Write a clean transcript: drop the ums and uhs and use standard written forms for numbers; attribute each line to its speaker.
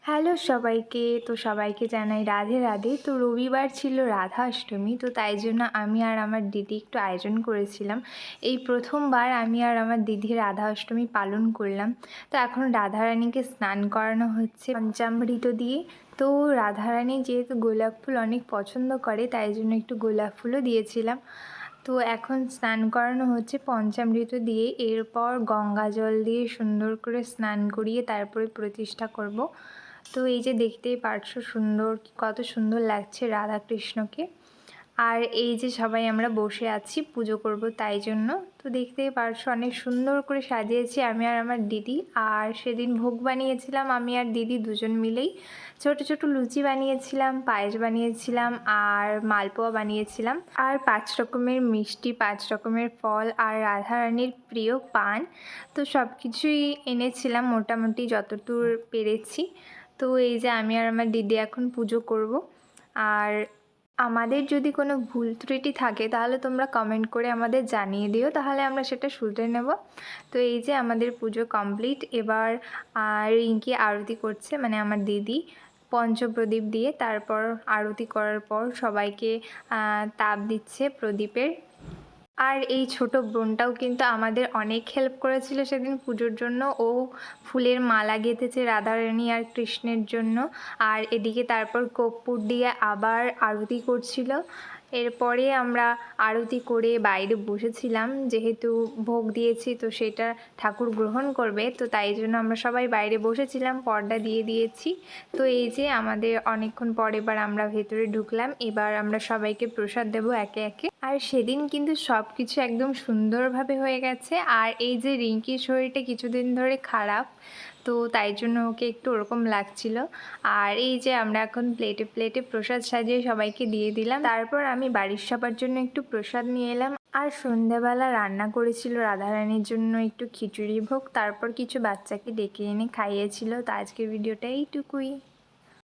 Speaker 1: Hello সবাইকে। তো সবাইকে জানাই রাধে রাধে। তো রবিবার ছিল রাধা অষ্টমী, তো তাই জন্য আমি আর আমার দিদি একটু আয়োজন করেছিলাম। এই প্রথমবার আমি আর আমার দিদি রাধা অষ্টমী পালন করলাম। তো এখন রাধারানীকে স্নান করানো হচ্ছে পঞ্চামৃত দিয়ে। তো রাধারানী যেহেতু গোলাপ ফুল অনেক পছন্দ করে, তাই জন্য একটু গোলাপ ফুলও দিয়েছিলাম। তো এখন স্নান করানো হচ্ছে পঞ্চামৃত দিয়ে। এরপর গঙ্গা জল দিয়ে সুন্দর করে স্নান করিয়ে তারপরে প্রতিষ্ঠা করব। তো এই যে দেখতেই পারছো কত সুন্দর লাগছে রাধা কৃষ্ণকে। আর এই যে সবাই আমরা বসে আছি পুজো করব, তাই জন্য তো দেখতেই পারছো অনেক সুন্দর করে সাজিয়েছি আমি আর আমার দিদি। আর সেদিন ভোগ বানিয়েছিলাম আমি আর দিদি দুজন মিলেই। ছোট ছোট লুচি বানিয়েছিলাম, পায়েস বানিয়েছিলাম, আর মালপোয়া বানিয়েছিলাম, আর 5 রকমের মিষ্টি, 5 রকমের ফল, আর রাধারানীর প্রিয় পান। তো সব কিছুই এনেছিলাম মোটামুটি যতদূর পেরেছি। তো এই যে আমি আর আমার দিদি এখন পুজো করব। আর আমাদের যদি কোনো ভুল ত্রুটি থাকে তাহলে তোমরা কমেন্ট করে আমাদের জানিয়ে দিও, তাহলে আমরা সেটা শুধরে নেব। তো এই যে আমাদের পুজো কমপ্লিট। এবার রিঙ্কি আরতি করছে, মানে আমার দিদি পঞ্চপ্রদীপ দিয়ে। তারপর আরতি করার পর সবাইকে তাপ দিচ্ছে প্রদীপের। আর এই ছোট বোনটাও কিন্তু আমাদের অনেক হেল্প করেছিল সেদিন পুজোর জন্য। ও ফুলের মালা গেঁথেছে রাধারানী আর কৃষ্ণের জন্য। আর এদিকে তারপর কর্পূর দিয়ে আবার আরতি করছিল। এরপরে আমরা আরতি করে বাইরে বসেছিলাম, যেহেতু ভোগ দিয়েছি তো সেটা ঠাকুর গ্রহণ করবে, তো তাই জন্য আমরা সবাই বাইরে বসেছিলাম, পর্দা দিয়ে দিয়েছি। তো এই যে আমাদের অনেকক্ষণ পর এবার আমরা ভেতরে ঢুকলাম। এবার আমরা সবাইকে প্রসাদ দেবো একে একে। আর সেদিন কিন্তু সব কিছু একদম সুন্দরভাবে হয়ে গেছে। আর এই যে রিঙ্কির শরীরটা কিছুদিন ধরে খারাপ, তো তাই জন্য ওকে একটু ওরকম লাগছিল। আর এই যে আমরা এখন প্লেটে প্লেটে প্রসাদ সাজিয়ে সবাইকে দিয়ে দিলাম। তারপর আমি বাড়ির সবার জন্য একটু প্রসাদ নিয়ে এলাম। আর সন্ধ্যাবেলা রান্না করেছিল রাধারানীর জন্য একটু খিচুড়ি ভোগ, তারপর কিছু বাচ্চাকে ডেকে এনে খাইয়েছিল। তো আজকের ভিডিওটা এইটুকুই।